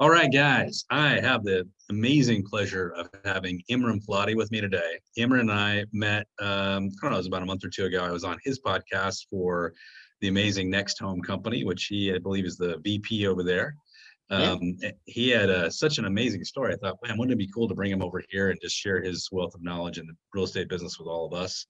All right, guys, I have the amazing pleasure of having Imran Poladi with me today. Imran and I met, I don't know, it was about a month or two ago. I was on his podcast for the amazing Next Home Company, which he, I believe, is the VP over there. Yeah. He had such an amazing story. I thought, man, wouldn't it be cool to bring him over here and just share his wealth of knowledge in the real estate business with all of us?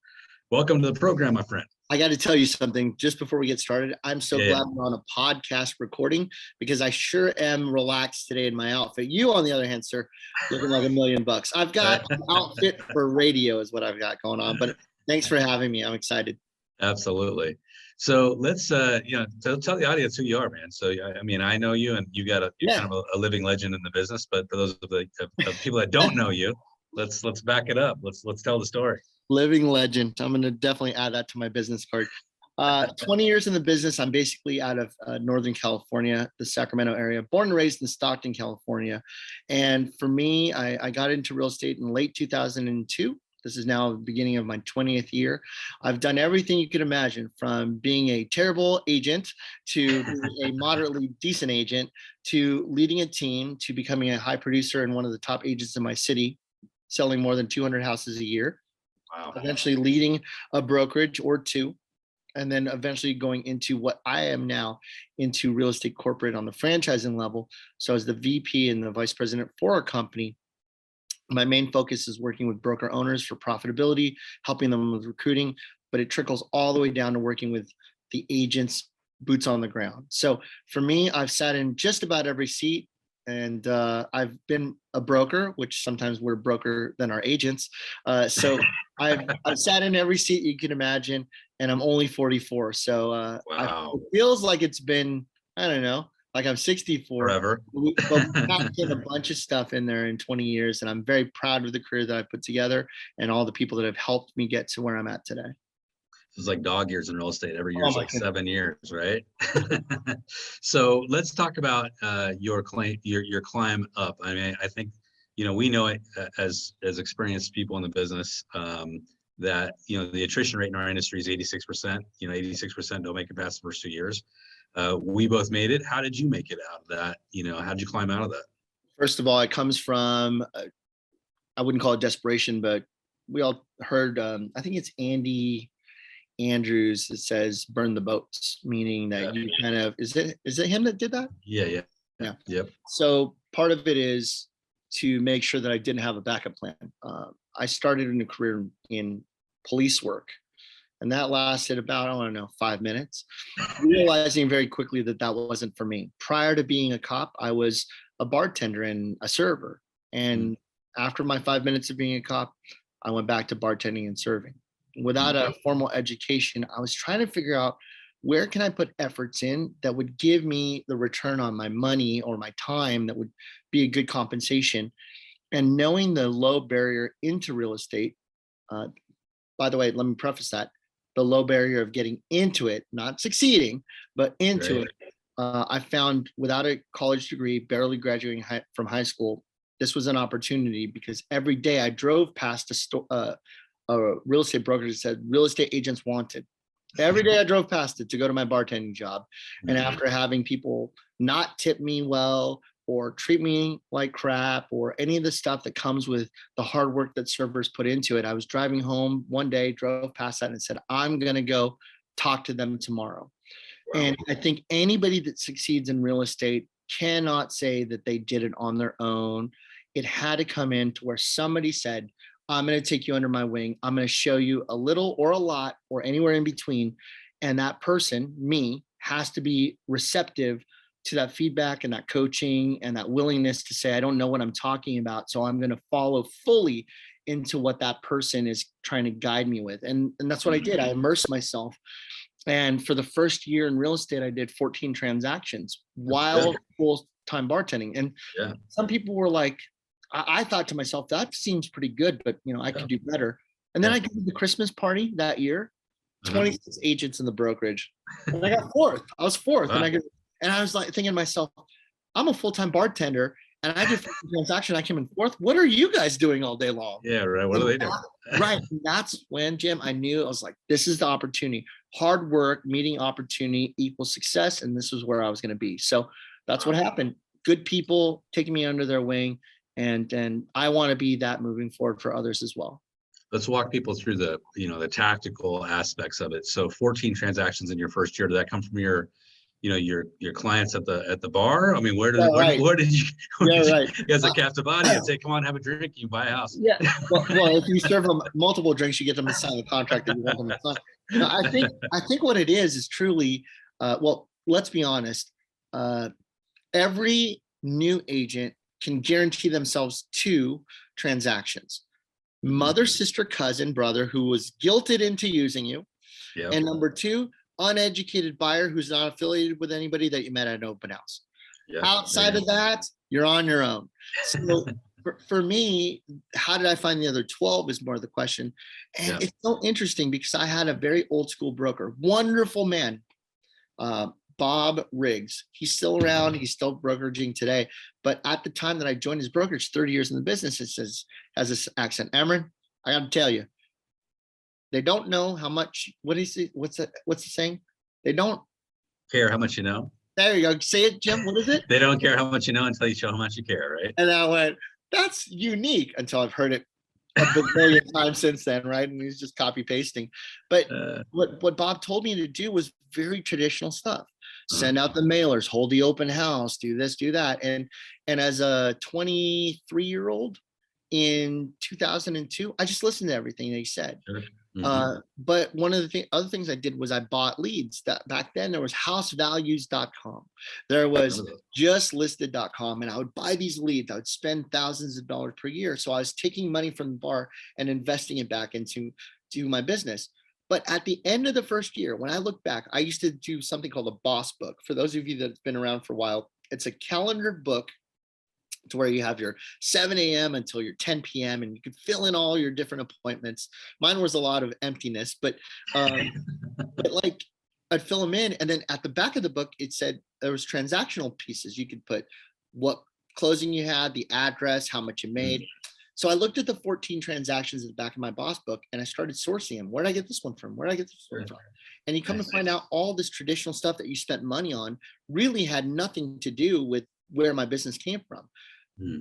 Welcome to the program, my friend. I got to tell you something just before we get started. I'm so Yeah. glad we're on a podcast recording because I sure am relaxed today in my outfit. You, on the other hand, sir, looking like $1,000,000. I've got an outfit for radio is what I've got going on, but thanks for having me. I'm excited. Absolutely. So let's, tell the audience who you are, man. So, I mean, I know you and you're kind of a living legend in the business, but for those of the of people that don't know you, let's back it up. Let's tell the story. Living legend. I'm going to definitely add that to my business card. 20 years in the business. I'm basically out of Northern California, the Sacramento area, born and raised in Stockton, California. And for me, I got into real estate in late 2002. This is now the beginning of my 20th year. I've done everything you could imagine, from being a terrible agent to being a moderately decent agent to leading a team to becoming a high producer and one of the top agents in my city, selling more than 200 houses a year. Wow. Eventually leading a brokerage or two, and then eventually going into what I am now, into real estate corporate on the franchising level. So as the VP and the vice president for our company, my main focus is working with broker owners for profitability, helping them with recruiting, but it trickles all the way down to working with the agents, boots on the ground. So for me, I've sat in just about every seat, and I've been a broker, which sometimes we're broker than our agents. So I've sat in every seat you can imagine, and I'm only 44. So Wow. it feels like it's been, I don't know, like I'm 64. Forever. But we packed in a bunch of stuff in there in 20 years, and I'm very proud of the career that I put together and all the people that have helped me get to where I'm at today. It's like dog years in real estate. Every year is like goodness. 7 years, right? So let's talk about your climb up. I mean, I think we know it as experienced people in the business, that the attrition rate in our industry is 86%. 86% don't make it past the first 2 years. We both made it. How did you make it out of that? How did you climb out of that? First of all, it comes from, I wouldn't call it desperation, but we all heard, I think it's Andy Andrews that says burn the boats, meaning that you kind of, is it him that did that? Yeah. Yep. So part of it is to make sure that I didn't have a backup plan. I started in a career in police work, and that lasted about, I don't know, 5 minutes, realizing very quickly that that wasn't for me. Prior to being a cop, I was a bartender and a server. And after my 5 minutes of being a cop, I went back to bartending and serving. Without a formal education, I was trying to figure out, where can I put efforts in that would give me the return on my money or my time that would be a good compensation. And knowing the low barrier into real estate, by the way, let me preface that, the low barrier of getting into it, not succeeding, but into it. I found, without a college degree, barely graduating from high school, this was an opportunity, because every day I drove past a real estate broker that said real estate agents wanted. Every day I drove past it to go to my bartending job. And after having people not tip me well or treat me like crap or any of the stuff that comes with the hard work that servers put into it, I was driving home one day, drove past that and said, I'm going to go talk to them tomorrow. Wow. And I think anybody that succeeds in real estate cannot say that they did it on their own. It had to come in to where somebody said, I'm going to take you under my wing. I'm going to show you a little or a lot or anywhere in between. And that person, me, has to be receptive to that feedback and that coaching and that willingness to say, I don't know what I'm talking about, so I'm going to follow fully into what that person is trying to guide me with. And that's what I did. I immersed myself. And for the first year in real estate, I did 14 transactions while full-time bartending. And some people were like, I thought to myself, that seems pretty good, but I could do better. And then I gave the Christmas party that year, 26 agents in the brokerage, and I got fourth. I was fourth, and I was like thinking to myself, I'm a full-time bartender, and I did a transaction. I came in fourth. What are you guys doing all day long? Yeah, right. What are they doing? Right. And that's when, Jim, I knew, I was like, this is the opportunity. Hard work, meeting opportunity equals success, and this is where I was going to be. So that's what happened. good people taking me under their wing. And I want to be that moving forward for others as well. Let's walk people through the, the tactical aspects of it. So 14 transactions in your first year. Did that come from your clients at the bar? I mean, where Yeah, right. where did you, Yeah, right. as a captive audience say, come on, have a drink, you buy a house? Yeah. Well, if you serve them multiple drinks, you get them to sign the contract that you want them to sign. No, I think what it is truly, well, let's be honest. Every new agent can guarantee themselves 2 transactions: mother, sister, cousin, brother who was guilted into using you. Yep. And number 2, uneducated buyer who's not affiliated with anybody that you met at an open house. Yep. Outside of that, you're on your own. So for me, how did I find the other 12 is more the question. And it's so interesting because I had a very old school broker, wonderful man, Bob Riggs. He's still around. He's still brokeraging today. But at the time that I joined his brokerage, 30 years in the business, it says, has this accent, Imran, I got to tell you, they don't know how much, what's the saying? They don't care how much you know. There you go. Say it, Jim. What is it? They don't care how much you know until you show how much you care, right? And I went, that's unique, until I've heard it a bazillion times since then, right? And he's just copy pasting. But what Bob told me to do was very traditional stuff. Send out the mailers, hold the open house, do this, do that. And as a 23-year-old in 2002, I just listened to everything that he said. Sure. But one of the other things I did was I bought leads. That back then there was housevalues.com, there was justlisted.com, and I would buy these leads. I would spend thousands of dollars per year. So I was taking money from the bar and investing it back into my business. But at the end of the first year, when I look back, I used to do something called a boss book. For those of you that have been around for a while, it's a calendared book to where you have your 7 a.m. until your 10 p.m. and you could fill in all your different appointments. Mine was a lot of emptiness, but like I'd fill them in. And then at the back of the book, it said there was transactional pieces. You could put what closing you had, the address, how much you made. So I looked at the 14 transactions at the back of my boss book and I started sourcing them. Where did I get this one from? Where did I get this one from? And you come to find out all this traditional stuff that you spent money on really had nothing to do with where my business came from.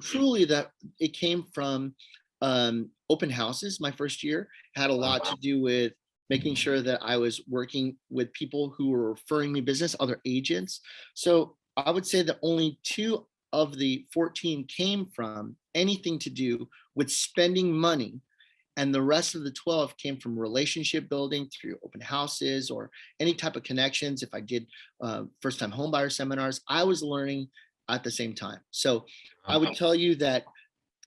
Truly, that it came from open houses. My first year had a lot to do with making sure that I was working with people who were referring me business, other agents. So I would say that only 2 of the 14 came from anything to do with spending money. And the rest of the 12 came from relationship building through open houses or any type of connections. If I did first-time homebuyer seminars, I was learning at the same time. So I would tell you that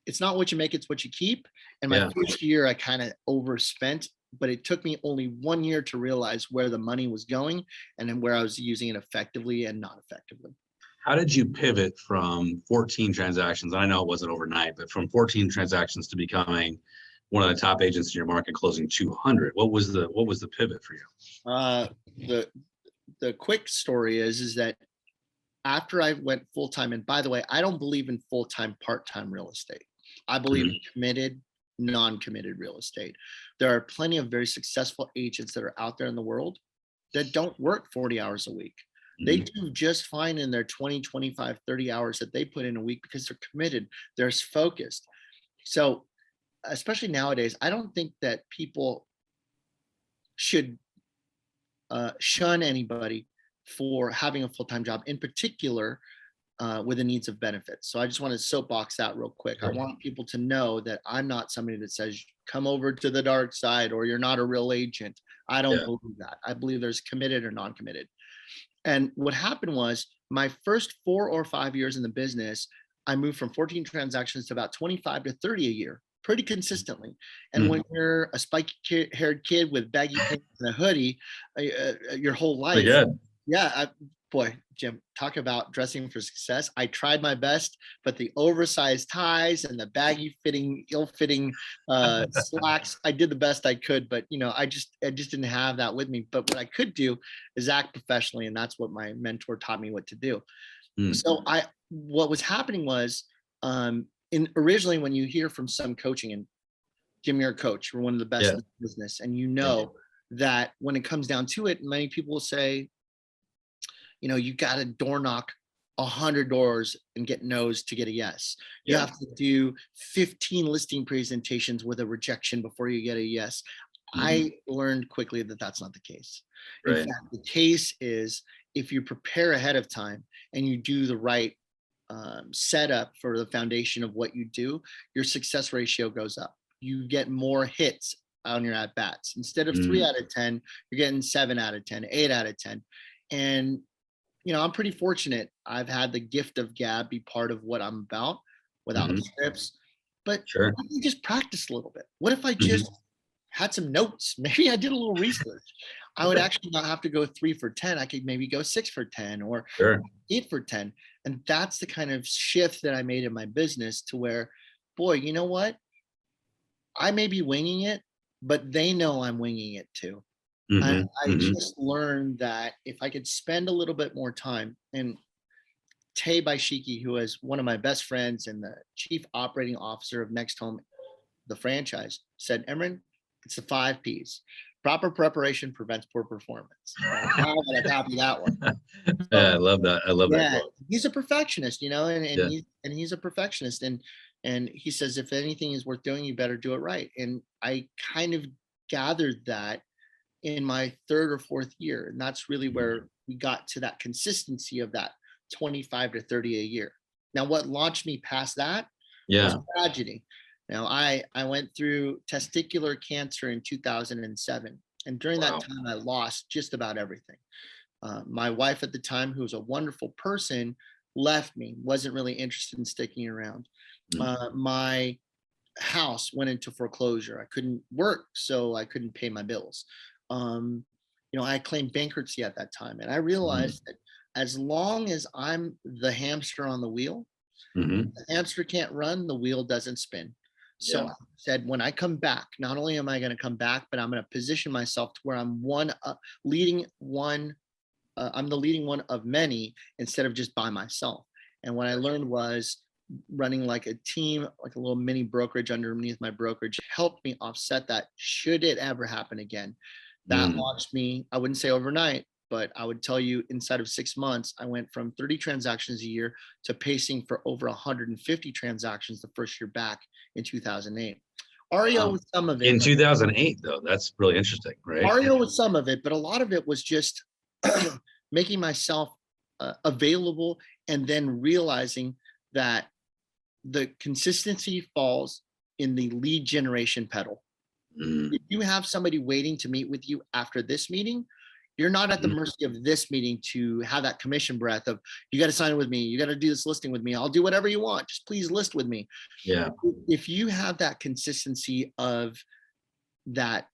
it's not what you make, it's what you keep. And my first year, I kind of overspent, but it took me only 1 year to realize where the money was going and then where I was using it effectively and not effectively. How did you pivot from 14 transactions? I know it wasn't overnight, but from 14 transactions to becoming one of the top agents in your market, closing 200. What was the pivot for you? The quick story is that after I went full-time, and by the way, I don't believe in full-time, part-time real estate. I believe in committed, non-committed real estate. There are plenty of very successful agents that are out there in the world that don't work 40 hours a week. They do just fine in their 20, 25, 30 hours that they put in a week because they're committed, they're focused. So especially nowadays, I don't think that people should shun anybody for having a full-time job, in particular with the needs of benefits. So I just want to soapbox that real quick. I want people to know that I'm not somebody that says, come over to the dark side or you're not a real agent. I don't believe that. I believe there's committed or non-committed. And what happened was my first 4 or 5 years in the business, I moved from 14 transactions to about 25 to 30 a year, pretty consistently. And when you're a spiky-haired kid with baggy pants and a hoodie, your whole life, boy, Jim, talk about dressing for success. I tried my best, but the oversized ties and the baggy fitting, ill-fitting slacks, I did the best I could, but I just didn't have that with me. But what I could do is act professionally, and that's what my mentor taught me what to do. So what was happening was, originally when you hear from some coaching, and Jim, you're a coach, we're one of the best in the business, and that when it comes down to it, many people will say, you got to door knock 100 doors and get no's to get a yes. You have to do 15 listing presentations with a rejection before you get a yes. I learned quickly that that's not the case. In fact, the case is if you prepare ahead of time and you do the right setup for the foundation of what you do, your success ratio goes up. You get more hits on your at bats. Instead of 3 out of 10, you're getting 7 out of 10, 8 out of 10. And I'm pretty fortunate. I've had the gift of gab be part of what I'm about without scripts. But Sure. let me just practice a little bit. What if I just had some notes? Maybe I did a little research. I would actually not have to go 3 for 10. I could maybe go 6 for 10 or 8 for 10. And that's the kind of shift that I made in my business to where, boy, you know what? I may be winging it, but they know I'm winging it too. I just learned that if I could spend a little bit more time, and Tay Baishiki, who is one of my best friends and the chief operating officer of Next Home, the franchise, said, Imran, it's the 5 Ps. Proper preparation prevents poor performance. I'm going to copy that one. Yeah, I love that. I love that quote. He's a perfectionist, and he's a perfectionist. And he says, if anything is worth doing, you better do it right. And I kind of gathered that in my 3rd or 4th year. And that's really where we got to that consistency of that 25 to 30 a year. Now, what launched me past that was tragedy. Now, I went through testicular cancer in 2007. And during that time, I lost just about everything. My wife at the time, who was a wonderful person, left me, wasn't really interested in sticking around. My house went into foreclosure. I couldn't work, so I couldn't pay my bills. I claimed bankruptcy at that time. And I realized that as long as I'm the hamster on the wheel, the hamster can't run, the wheel doesn't spin. So I said, when I come back, not only am I going to come back, but I'm going to position myself to where I'm leading one. I'm the leading one of many instead of just by myself. And what I learned was running like a team, like a little mini brokerage underneath my brokerage, helped me offset that should it ever happen again. That launched me, I wouldn't say overnight, but I would tell you inside of 6 months, I went from 30 transactions a year to pacing for over 150 transactions the first year back in 2008. REO was some of it. In 2008, though, that's really interesting, right? REO was some of it, but a lot of it was just making myself available and then realizing that the consistency falls in the lead generation pedal. If you have somebody waiting to meet with you after this meeting, you're not at the mercy of this meeting to have that commission breath of, you got to sign with me, you got to do this listing with me, I'll do whatever you want, just please list with me. Yeah. If you have that consistency of that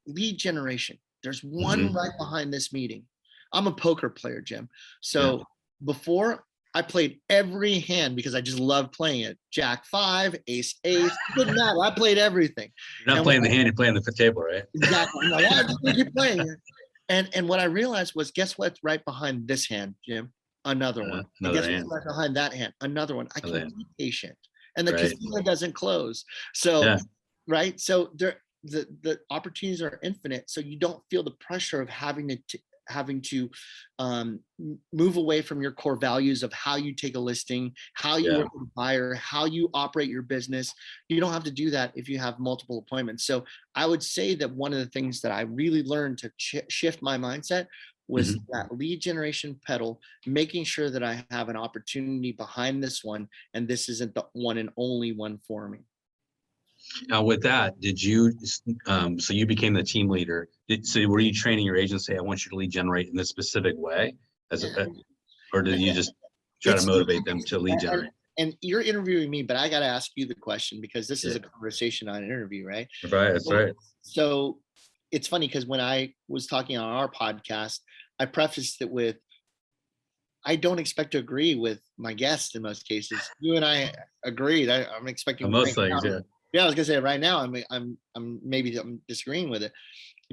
lead generation, there's one right behind this meeting. I'm a poker player, Jim. So before, I played every hand because I just loved playing it. Jack 5, ace, it didn't matter. I played everything. You're not playing the hand, you're playing the table, right? Exactly. I'm like, just keep playing it. And what I realized was, guess what's right behind this hand, Jim? Another one. And guess what's right behind that hand? Another one. I can be patient. And the casino doesn't close. So, right. So the opportunities are infinite. So you don't feel the pressure of having to move away from your core values of how you take a listing, how you work with a buyer, how you operate your business. You don't have to do that if you have multiple appointments. So I would say that one of the things that I really learned to shift my mindset was that lead generation pedal, making sure that I have an opportunity behind this one, and this isn't the one and only one for me. Now, with that, did you, so you became the team leader. So were you training your agents, say, I want you to lead generate in this specific way, or did you just try to motivate them to lead generate? And you're interviewing me, but I got to ask you the question because this is a conversation on an interview, right? Right, that's right. So it's funny because when I was talking on our podcast, I prefaced it with, I don't expect to agree with my guests in most cases. You and I agreed. I'm expecting most things, Yeah, I was gonna say right now, I'm disagreeing with it.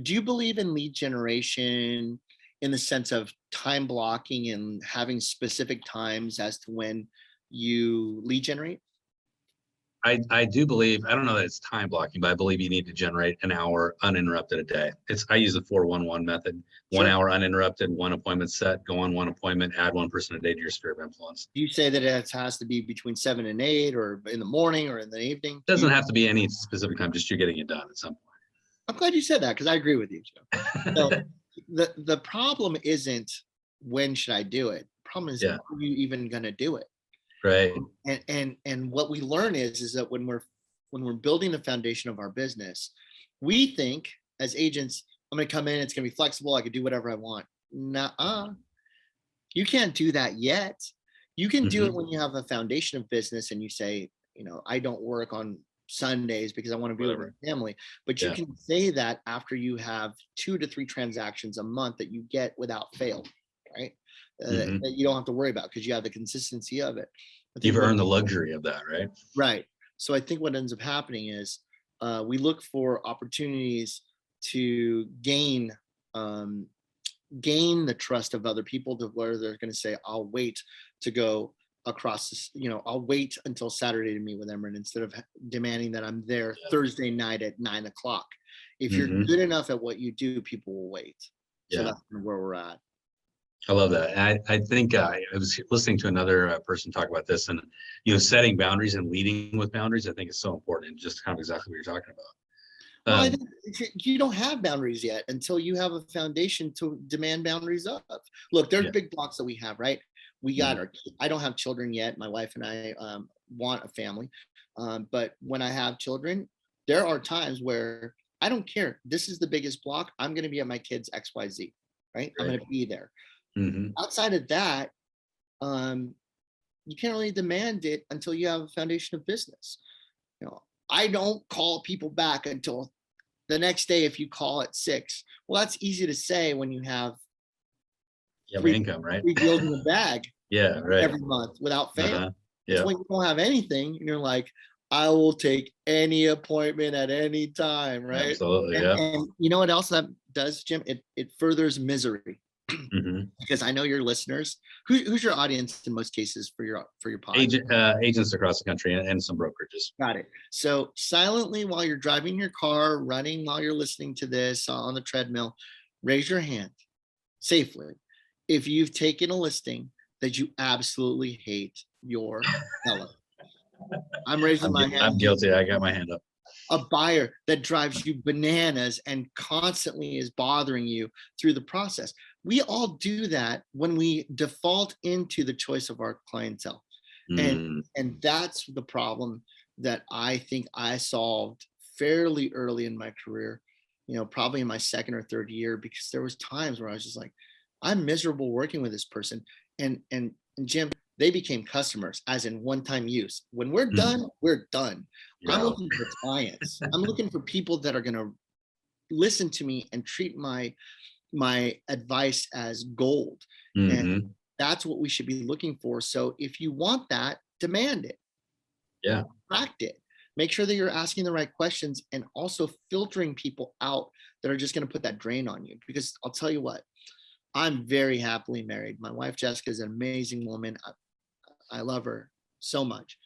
Do you believe in lead generation in the sense of time blocking and having specific times as to when you lead generate? I do believe, I don't know that it's time blocking, but I believe you need to generate an hour uninterrupted a day. I use the 4-1-1 method. 1 hour uninterrupted, one appointment set, go on one appointment, add one person a day to your sphere of influence. Do you say that it has to be between 7 and 8 or in the morning or in the evening? Doesn't have to be any specific time, just you're getting it done at some I'm glad you said that because I agree with you, Joe. So point. the problem isn't when should I do it? The problem is, Yeah. are you even going to do it? Right. And what we learn is that when we're building the foundation of our business, we think as agents, I'm going to come in, it's going to be flexible, I can do whatever I want. Nuh-uh. You can't do that yet. You can do it when you have a foundation of business and you say, I don't work on Sundays because I want to be with my family. But you can say that after you have 2 to 3 transactions a month that you get without fail, right? That you don't have to worry about because you have the consistency of it. You've earned the luxury of that, right? Right. So I think what ends up happening is we look for opportunities to gain the trust of other people to where they're going to say, I'll wait to go across this, I'll wait until Saturday to meet with Imran instead of demanding that I'm there Thursday night at 9 o'clock. If you're good enough at what you do, people will wait. So that's where we're at. I love that. And I think I was listening to another person talk about this, and setting boundaries and leading with boundaries. I think is so important, and just kind of exactly what you're talking about. Well, I think you don't have boundaries yet until you have a foundation to demand boundaries of. Look, there's big blocks that we have, right? We got I don't have children yet. My wife and I want a family, but when I have children, there are times where I don't care. This is the biggest block. I'm going to be at my kids' XYZ, right? I'm going to be there. Outside of that, you can't really demand it until you have a foundation of business. I don't call people back until the next day if you call at 6. Well, that's easy to say when you have income, right? 3 deals in the bag every month without fail. It's when you don't have anything and you're like, I will take any appointment at any time, right? Absolutely, and you know what else that does, Jim? It furthers misery. Because I know your listeners. Who's your audience in most cases for your podcast? Agents across the country and some brokerages. Got it. So silently while you're driving your car, running while you're listening to this on the treadmill, raise your hand safely if you've taken a listing that you absolutely hate your seller. I'm raising my hand. I'm guilty. I got my hand up. A buyer that drives you bananas and constantly is bothering you through the process. We all do that when we default into the choice of our clientele. And that's the problem that I think I solved fairly early in my career, probably in my 2nd or 3rd year, because there was times where I was just like, I'm miserable working with this person. And Jim, they became customers, as in one-time use. When we're done, we're done. I'm looking for clients. I'm looking for people that are going to listen to me and treat my advice as gold. And that's what we should be looking for. So if you want that, demand it. Attract it. Make sure that you're asking the right questions and also filtering people out that are just going to put that drain on you. Because I'll tell you what, I'm very happily married. My wife, Jessica, is an amazing woman. I love her so much.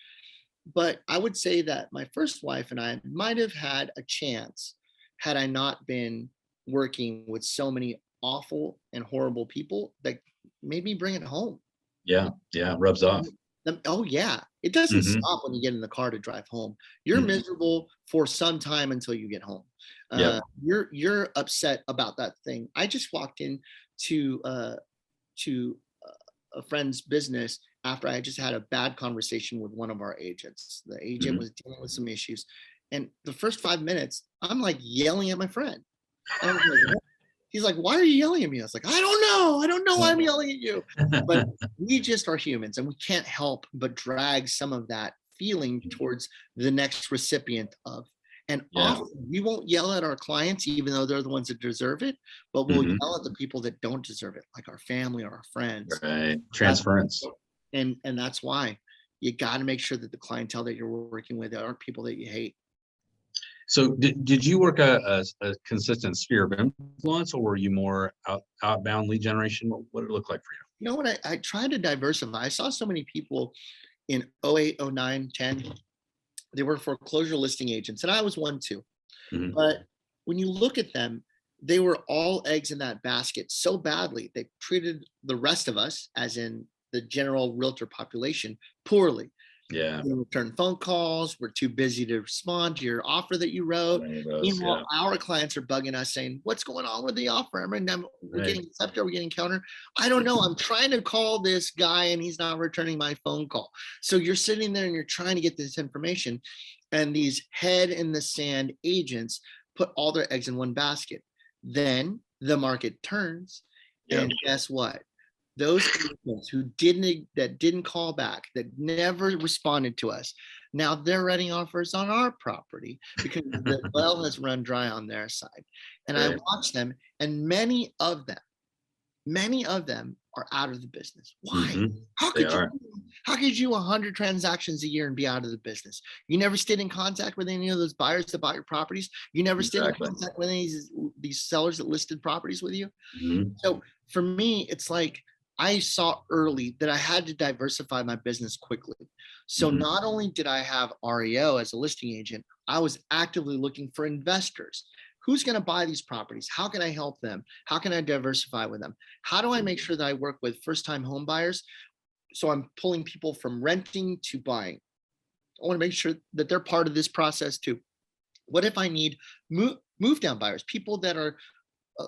But I would say that my first wife and I might have had a chance had I not been working with so many awful and horrible people that made me bring it home. Yeah, rubs off. Oh, yeah. It doesn't stop when you get in the car to drive home. You're miserable for some time until you get home. You're upset about that thing. I just walked in to a friend's business after I just had a bad conversation with one of our agents. The agent was dealing with some issues. And the first 5 minutes, I'm like yelling at my friend. He's like, why are you yelling at me? I was like, I don't know why I'm yelling at you. But we just are humans and we can't help but drag some of that feeling towards the next recipient of. And often we won't yell at our clients, even though they're the ones that deserve it, but we'll yell at the people that don't deserve it, like our family or our friends. Right. Transference. And that's why you got to make sure that the clientele that you're working with aren't people that you hate. So did you work a consistent sphere of influence, or were you more outbound lead generation? What did it look like for you? You know what? I tried to diversify. I saw so many people in 08, 09, 10 They were foreclosure listing agents, and I was one too. Mhm. But when you look at them, they were all eggs in that basket so badly. They treated the rest of us, as in the general realtor population, poorly. Yeah. You return phone calls. We're too busy to respond to your offer that you wrote. One of those, Meanwhile, yeah. our clients are bugging us saying, "What's going on with the offer? I mean, we're Right. getting accepted. We're getting counter. I don't know. I'm trying to call this guy and he's not returning my phone call." So you're sitting there and you're trying to get this information, and these head in the sand agents put all their eggs in one basket. Then the market turns, Yep. and guess what? Those agents who didn't call back, that never responded to us, now they're writing offers on our property because the well has run dry on their side. And I Right. watch them, and many of them are out of the business. Why? Mhm. How They could you are. how could you 100 transactions a year and be out of the business? You never stayed in contact with any of those buyers that bought your properties. You never stayed in Exactly. contact with any of these sellers that listed properties with you. Mhm. So for me, it's like I saw early that I had to diversify my business quickly. So Mhm. not only did I have REO as a listing agent, I was actively looking for investors. Who's going to buy these properties? How can I help them? How can I diversify with them? How do I make sure that I work with first-time home buyers? So I'm pulling people from renting to buying. I want to make sure that they're part of this process too. What if I need move down buyers, people that are uh,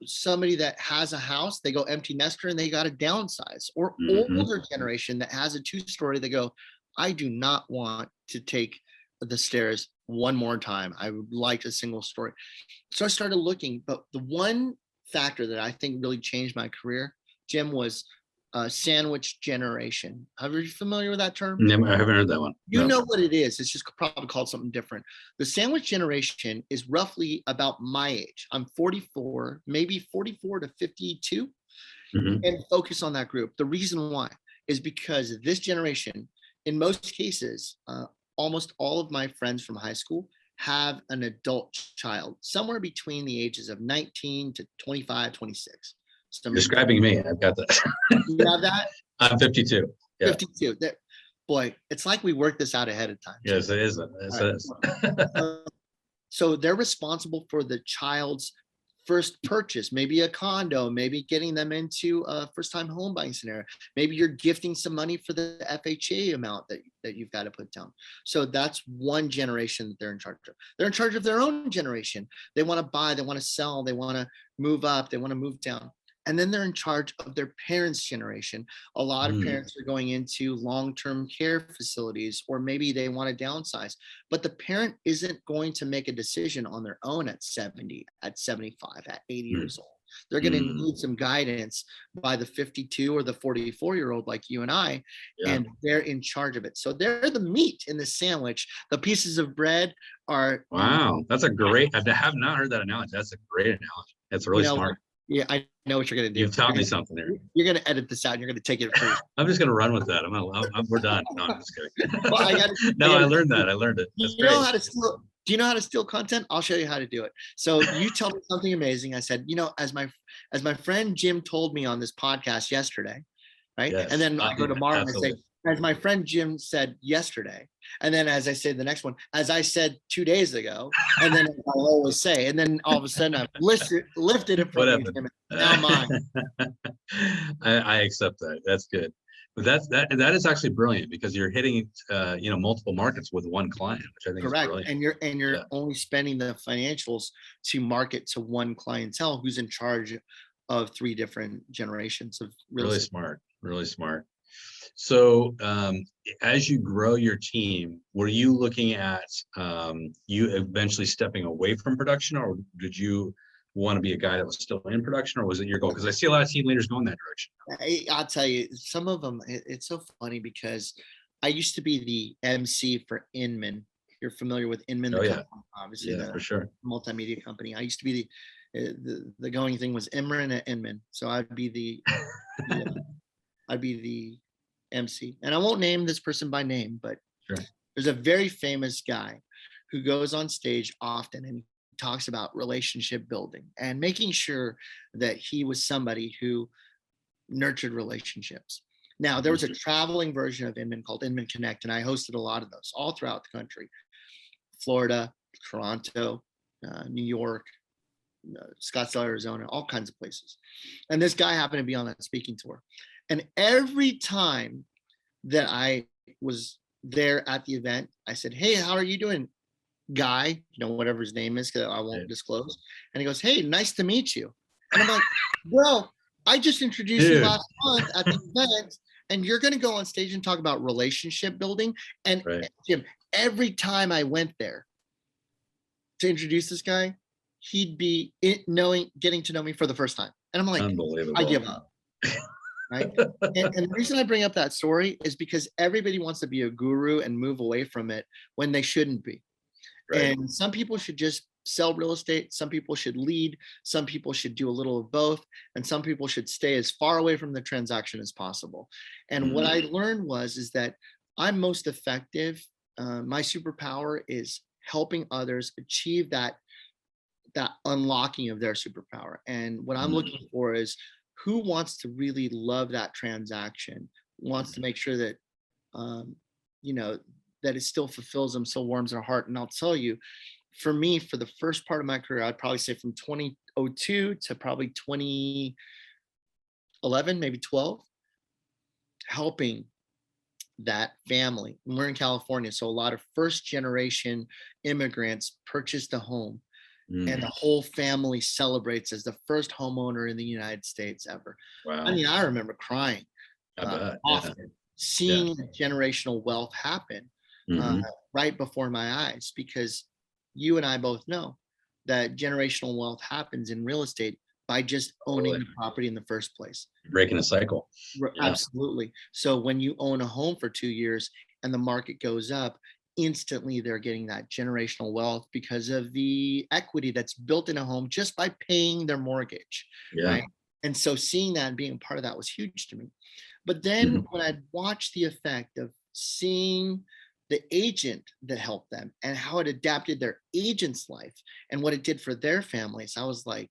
somebody that has a house, they go empty nester and they got to downsize, or Mhm. older generation that has a two-story, they go, I do not want to take the stairs one more time. I would like a single story. So I started looking, but the one factor that I think really changed my career, Jim, was sandwich generation. Are you familiar with that term? I haven't heard that one. You No. know what it is. It's just probably called something different. The sandwich generation is roughly about my age. I'm 44, maybe 44 to 52, Mhm. and focus on that group. The reason why is because this generation, in most cases, almost all of my friends from high school have an adult child somewhere between the ages of 19 to 25, 26. So You're describing me. I've got that. you have that I'm 52. Yeah. 52. Boy, it's like we worked this out ahead of time, Jim. Yes, it is. Yes, it is. So they're responsible for the child's first purchase, maybe a condo, maybe getting them into a first-time home buying scenario. Maybe you're gifting some money for the FHA amount that you've got to put down. So that's one generation that they're in charge of. They're in charge of their own generation. They want to buy, they want to sell, they want to move up, they want to move down. And then they're in charge of their parents' generation. A lot of Mm. parents are going into long-term care facilities, or maybe they want to downsize, but the parent isn't going to make a decision on their own at 70, at 75, at 80 Mm. years old. They're going to Mm. need some guidance by the 52 or the 44-year-old like you and I, Yeah. and they're in charge of it. So they're the meat in the sandwich. The pieces of bread are Wow, that's a great. I have not heard that analogy. That's a great analogy. That's really you know, smart. yeah, I know what you're going to do. You've taught me something there. You're going to edit this out. And you're going to take it for yourself. I'm just gonna run with that. We're done. No, I'm just kidding. Well, No, I learned that. I learned it. That's you know great. how to steal do you know how to steal content? I'll show you how to do it. So you tell me something amazing. I said, as my friend Jim told me on this podcast yesterday, right? Yes. And then I go to Mark and I say, Absolutely. as my friend Jim said yesterday. And then as I say the next one, as I said 2 days ago, and then I always say, and then all of a sudden I've lifted it from you, Whatever. Jim. It's now mine. I accept that. That's good. But that is actually brilliant because you're hitting multiple markets with one client, which I think is Correct. brilliant. And you're Yeah. only spending the financials to market to one clientele who's in charge of 3 different generations of real Really estate. smart. Really smart. So as you grow your team, were you looking at you eventually stepping away from production, or did you want to be a guy that was still in production, or was it your goal? Because I see a lot of team leaders going that direction. I'll tell you, some of them, it's so funny because I used to be the MC for Inman. You're familiar with Inman, Oh the yeah, company, obviously yeah, the for sure. multimedia company. I used to be the going thing was Imran at Inman. So I'd be the MC. And I won't name this person by name, but Sure. there's a very famous guy who goes on stage often and talks about relationship building and making sure that he was somebody who nurtured relationships. Now, there was a traveling version of Inman called Inman Connect, and I hosted a lot of those all throughout the country, Florida, Toronto, New York, Scottsdale, Arizona, all kinds of places. And this guy happened to be on that speaking tour. And every time that I was there at the event, I said, "Hey, how are you doing, guy?" Whatever his name is, because I won't disclose. And he goes, "Hey, nice to meet you." And I'm like, "Well, I just introduced you last month at the event, and you're going to go on stage and talk about relationship building." And Jim, every time I went there to introduce this guy, he'd be getting to know me for the first time. And I'm like, I give up. Right. And the reason I bring up that story is because everybody wants to be a guru and move away from it when they shouldn't be. Right. And some people should just sell real estate. Some people should lead. Some people should do a little of both. And some people should stay as far away from the transaction as possible. And what I learned is that I'm most effective. My superpower is helping others achieve that unlocking of their superpower. And what I'm looking for is who wants to really love that transaction, wants to make sure that, that it still fulfills them, still warms their heart. And I'll tell you, for me, for the first part of my career, I'd probably say from 2002 to probably 2011, maybe 12, helping that family. And we're in California, so a lot of first generation immigrants purchased a home. And the whole family celebrates as the first homeowner in the United States ever. Wow. I mean, I remember crying often, seeing generational wealth happen right before my eyes, because you and I both know that generational wealth happens in real estate by just owning the property in the first place. Breaking a cycle. Absolutely. So when you own a home for 2 years and the market goes up, instantly they're getting that generational wealth because of the equity that's built in a home just by paying their mortgage. Right. And so seeing that and being a part of that was huge to me. But then when I watched the effect of seeing the agent that helped them and how it adapted their agent's life and what it did for their families, I was like,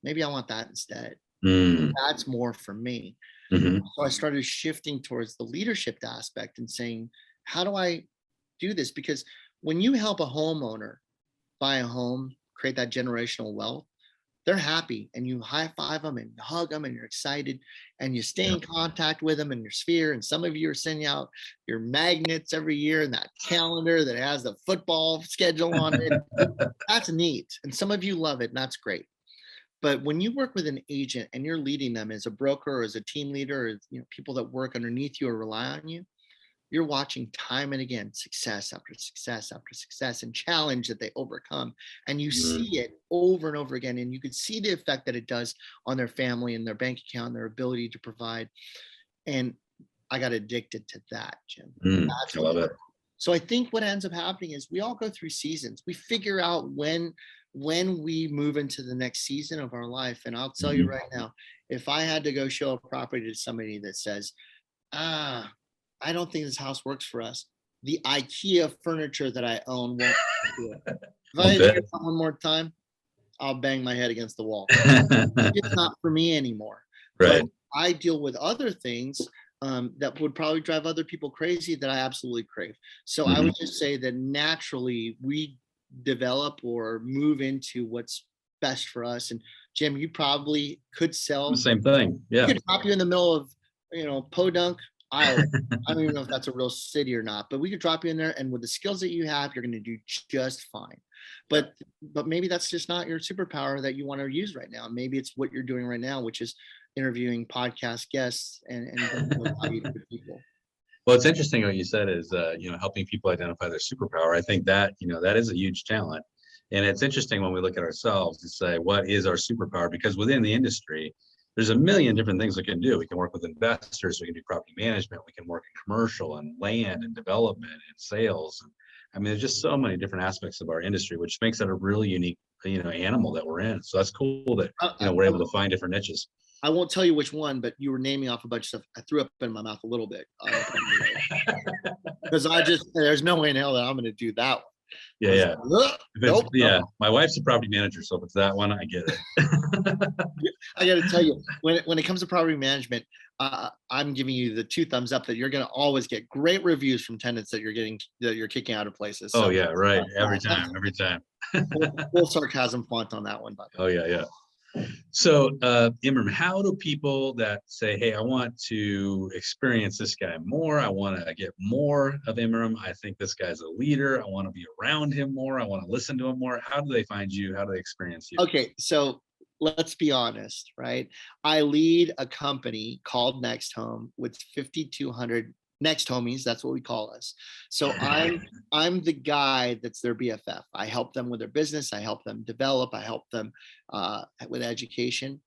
maybe I want that instead. That's more for me. So I started shifting towards the leadership aspect and saying, how do I do this? Because when you help a homeowner buy a home, create that generational wealth, they're happy and you high five them and hug them and you're excited and you stay in contact with them in your sphere. And some of you are sending out your magnets every year and that calendar that has the football schedule on it. That's neat. And some of you love it, and that's great. But when you work with an agent and you're leading them as a broker or as a team leader, or people that work underneath you or rely on you, you're watching time and again, success after success after success and challenge that they overcome. And you see it over and over again. And you can see the effect that it does on their family and their bank account, and their ability to provide. And I got addicted to that, Jim. I love it. So I think what ends up happening is we all go through seasons. We figure out when we move into the next season of our life. And I'll tell you right now, if I had to go show a property to somebody that says, I don't think this house works for us, the IKEA furniture that I own won't do it. If I hear it one more time, I'll bang my head against the wall. It's not for me anymore. Right. But I deal with other things that would probably drive other people crazy that I absolutely crave. So I would just say that naturally we develop or move into what's best for us. And Jim, you probably could sell the same thing. Yeah. We could drop you in the middle of, Podunk, Iowa. I don't even know if that's a real city or not, but we could drop you in there, and with the skills that you have, you're going to do just fine. But maybe that's just not your superpower that you want to use right now. Maybe it's what you're doing right now, which is interviewing podcast guests and value to people. Well, it's interesting what you said is, helping people identify their superpower. I think that, that is a huge talent. And it's interesting when we look at ourselves to say, what is our superpower? Because within the industry, there's a million different things we can do. We can work with investors, we can do property management, we can work in commercial and land and development and sales. I mean, there's just so many different aspects of our industry, which makes it a really unique, animal that we're in. So that's cool that, we're able to find different niches. I won't tell you which one, but you were naming off a bunch of stuff. I threw up in my mouth a little bit because there's no way in hell that I'm going to do that one. Yeah, I was yeah. like, "Ugh, If it's, nope, nope." yeah, my wife's a property manager, so if it's that one, I get it. I got to tell you, when it comes to property management, I'm giving you the two thumbs up that you're going to always get great reviews from tenants that you're kicking out of places. Oh So yeah, right. Every that's time, every time. full sarcasm font on that one, by the Oh yeah, yeah. So, Imran, how do people that say, "Hey, I want to experience this guy more. I want to get more of Imran. I think this guy's a leader. I want to be around him more. I want to listen to him more." How do they find you? How do they experience you? way. Okay, so let's be honest, right? I lead a company called Next Home with 5,200 next homies. That's what we call us. So I'm the guy that's their BFF. I help them with their business. I help them develop. I help them with education.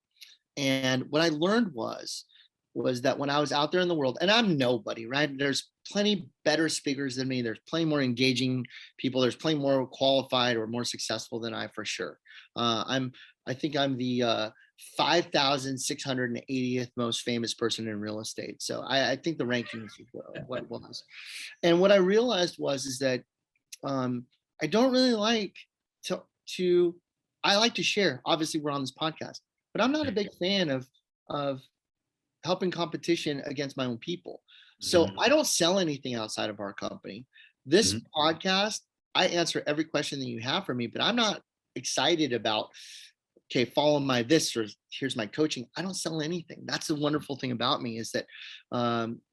And what I learned was that when I was out there in the world, and I'm nobody, right? There's plenty better speakers than me. There's plenty more engaging people. There's plenty more qualified or more successful than I, for sure. I think I'm the 5,680th most famous person in real estate. So I think the rankings is what it was. And what I realized is that I don't really like to I like to share. Obviously, we're on this podcast, but I'm not a big fan of helping competition against my own people. So Mhm, I don't sell anything outside of our company. This mhm. podcast, I answer every question that you have for me, but I'm not excited about, okay, follow my this or here's my coaching. I don't sell anything. That's the wonderful thing about me, is that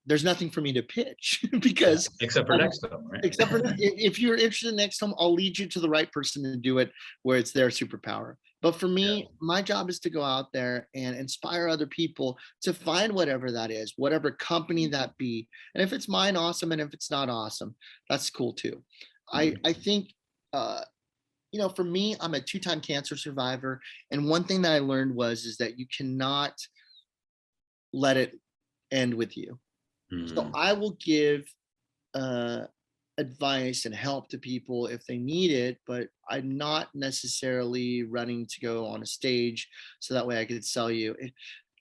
there's nothing for me to pitch Yeah, because except for um, next time, right? except for if you're interested in next time, I'll lead you to the right person to do it where it's their superpower. But for Yeah. me, my job is to go out there and inspire other people to find whatever that is, whatever company that be. And if it's mine, awesome. And if it's not, awesome, that's cool too. I think uh, for me, I'm a two-time cancer survivor. And one thing that I learned is that you cannot let it end with you. So Mhm. I will give uh, advice and help to people if they need it, but I'm not necessarily running to go on a stage so that way I could sell you.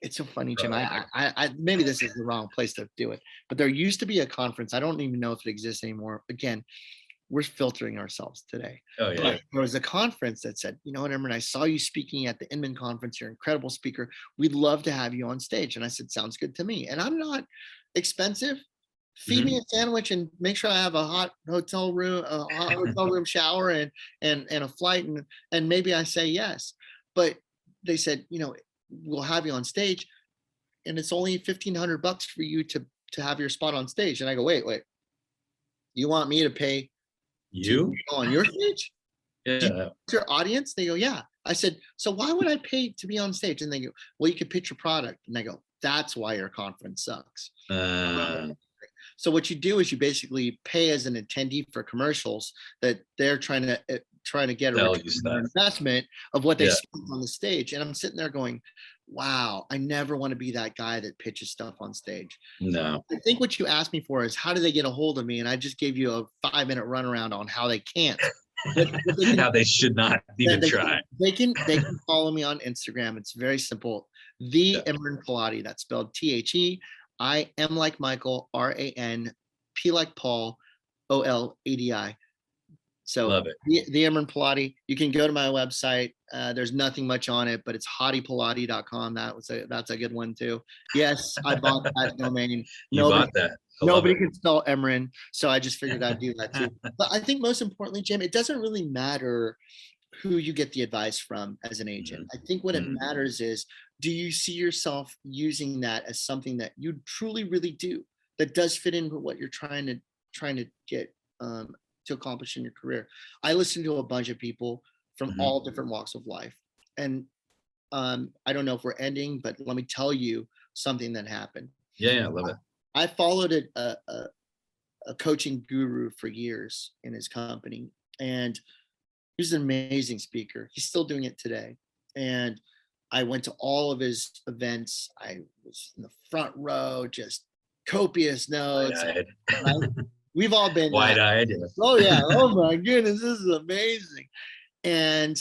It's so funny, Jim. Right. Maybe this is the wrong place to do it, but there used to be a conference. I don't even know if it exists anymore. Again, we're filtering ourselves today. Oh yeah, yeah. But there was a conference that said, you know what, Imran, I saw you speaking at the Inman conference. You're an incredible speaker. We'd love to have you on stage. And I said, sounds good to me. And I'm not expensive. Feed me Mhm. a sandwich and make sure I have a hot hotel room shower and a flight and maybe I say yes. But they said, we'll have you on stage and it's only $1,500 for you to have your spot on stage. And I go, wait, you want me to pay to You? go on your stage? Do you Yeah. want your audience? They go, yeah. I said, so why would I pay to be on stage? And they go, well, you could pitch your product. And I go, that's why your conference sucks. Uh, So what you do is you basically pay as an attendee for commercials that they're trying to get a Tell return you on their stuff. investment of what they Yeah. spent on the stage. And I'm sitting there going, wow, I never want to be that guy that pitches stuff on stage. No. I think what you asked me for is how do they get a hold of me? And I just gave you a 5-minute runaround on how they can't. But they can How they should not even they try. can follow me on Instagram. It's very simple. The Yeah. Imran Poladi. That's spelled THEIM like Michael, RANP like Paul, OLADI. So Love it. the Imran Poladi. You can go to my website. There's nothing much on it, but it's hottipoladi.com. That's a good one too. Yes, I bought that domain. You Nobody bought that. I love Nobody it. can spell Emran, so I just figured I'd do that too. But I think most importantly, Jim, it doesn't really matter who you get the advice from as an agent. Mhm, I think what it mhm. matters is, do you see yourself using that as something that you truly really do, that does fit in with what you're trying to get to accomplish in your career. I listen to a bunch of people from Mhm. all different walks of life, and I don't know if we're ending, but let me tell you something that happened. Yeah, yeah, I love it. I followed a coaching guru for years in his company, and he's an amazing speaker. He's still doing it today. And I went to all of his events. I was in the front row, just copious notes. Wide-eyed. Right? We've all been that. Wide-eyed, yeah. Oh yeah. Oh my goodness, this is amazing. And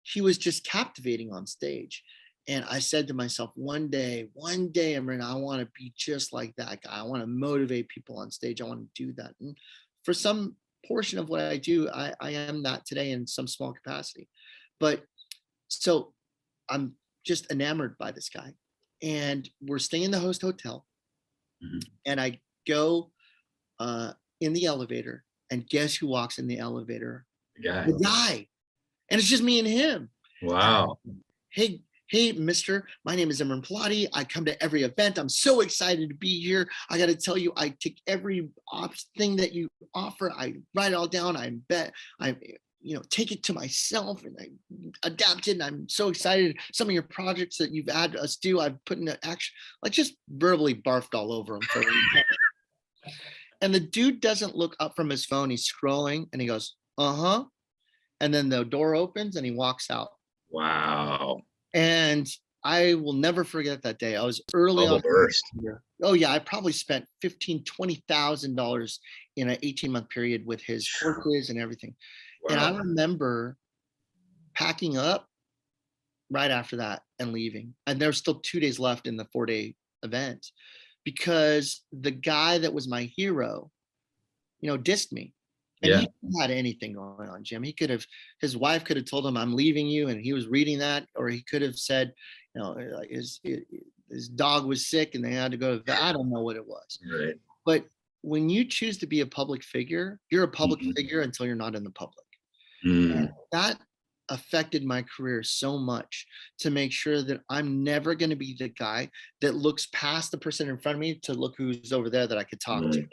he was just captivating on stage. And I said to myself, one day, Imran, I want to be just like that guy. I want to motivate people on stage. I want to do that. And for some portion of what I do, I am that today in some small capacity. But so I'm just enamored by this guy. And we're staying in the host hotel. Mhm. And I go in the elevator, and guess who walks in the elevator? Yeah. The guy. And it's just me and him. Wow. Hey, mister, my name is Imran Poladi. I come to every event. I'm so excited to be here. I got to tell you, I take every thing that you offer. I write it all down. I take it to myself, and I adapt it. And I'm so excited. Some of your projects that you've had us do, I've put into action, like just verbally barfed all over him. And the dude doesn't look up from his phone. He's scrolling, and he goes, uh-huh. And then the door opens and he walks out. Wow. And I will never forget that day. I was early on. Oh yeah, I probably spent $15,000-$20,000 in an 18-month period with his courses and everything. Wow. And I remember packing up right after that and leaving. And there were still 2 days left in the 4-day event, because the guy that was my hero, dissed me. And he hadn't had anything going on, Jim. His wife could have told him, I'm leaving you, and he was reading that. Or he could have said, his dog was sick and they had to go to the vet. I don't know what it was. Right. But when you choose to be a public figure, you're a public figure until you're not in the public. And that affected my career so much, to make sure that I'm never going to be the guy that looks past the person in front of me to look who's over there that I could talk to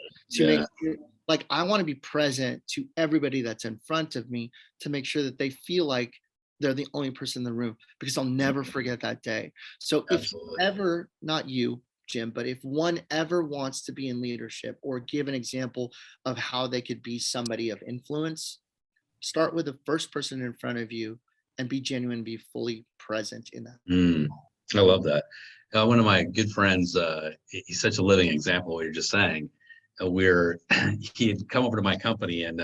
make sure, like, I want to be present to everybody that's in front of me, to make sure that they feel like they're the only person in the room, because I'll never forget that day. So Absolutely. If ever, not you, Jim, but if one ever wants to be in leadership or give an example of how they could be somebody of influence, start with the first person in front of you and be genuine, be fully present in that. I love that. One of my good friends, he's such a living example of what you're just saying. He had come over to my company, and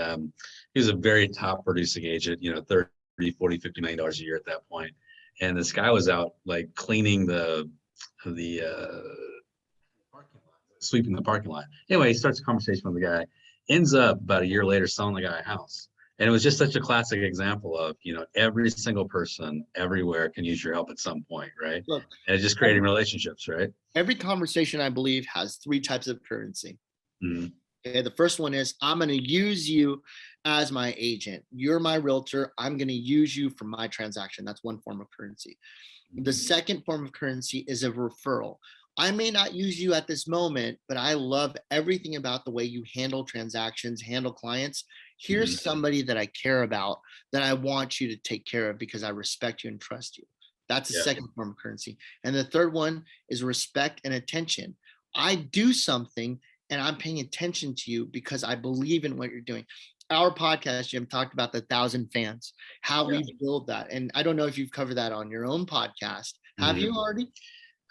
he was a very top producing agent, 30, 40, $50 million a year at that point. And this guy was out like cleaning the parking lot, sweeping the parking lot. Anyway, he starts a conversation with the guy, ends up about a year later selling the guy a house. And it was just such a classic example of, every single person everywhere can use your help at some point, right? Look, and it's just creating relationships, right? Every conversation, I believe, has 3 types of currency. Okay, the first one is, I'm going to use you as my agent. You're my realtor. I'm going to use you for my transaction. That's one form of currency. The second form of currency is a referral. I may not use you at this moment, but I love everything about the way you handle transactions, handle clients. Here's somebody that I care about, that I want you to take care of because I respect you and trust you. That's the second form of currency. And the third one is respect and attention. I do something and I'm paying attention to you because I believe in what you're doing. Our podcast, Jim, talked about the 1,000 fans, how we build that. And I don't know if you've covered that on your own podcast. Have you already?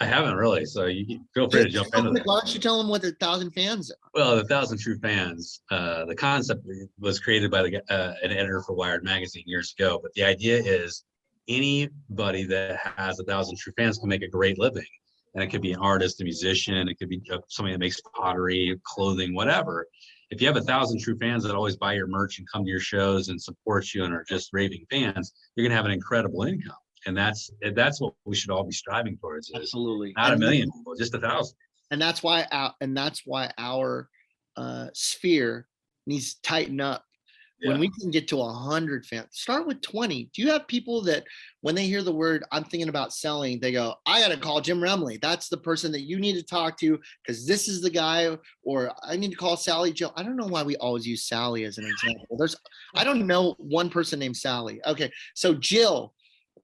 I haven't really, so you feel free to jump into that. Why don't you tell them what the 1,000 fans are? Well, the 1,000 True Fans, the concept was created by an editor for Wired magazine years ago. But the idea is anybody that has 1,000 true fans can make a great living. And it could be an artist, a musician, it could be somebody that makes pottery, clothing, whatever. If you have 1,000 true fans that always buy your merch and come to your shows and support you and are just raving fans, you're going to have an incredible income. And that's what we should all be striving towards. Absolutely. Not 1 million people, just 1,000. And that's why our sphere needs to tighten up. When we can get to 100 fans, start with 20. Do you have people that when they hear the word, I'm thinking about selling, they go, I got to call Jim Remley. That's the person that you need to talk to because this is the guy, or I need to call Sally Jill. I don't know why we always use Sally as an example. I don't know one person named Sally. Okay. So Jill,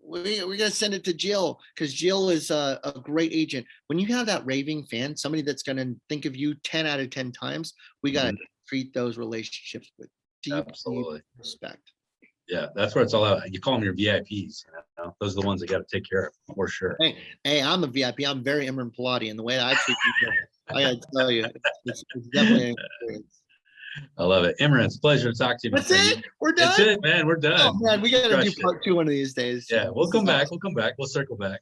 we're going to send it to Jill because Jill is a great agent. When you have that raving fan, somebody that's going to think of you 10 out of 10 times, we got to treat those relationships with absolutely respect. Yeah, that's what it's all about. You call them your VIPs. Those are the ones that got to take care of for sure. Hey, I'm a VIP. I'm very Imran Poladi, and the way that I treat people, I got to tell you, it's definitely an experience. I love it. Imran, it's a pleasure to talk to you. That's it. We're done. That's it, man. We're done. Oh man, we got to do part 2 one of these days. Yeah, we'll come back. We'll circle back.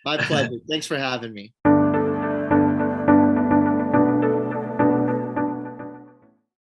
My pleasure. Thanks for having me.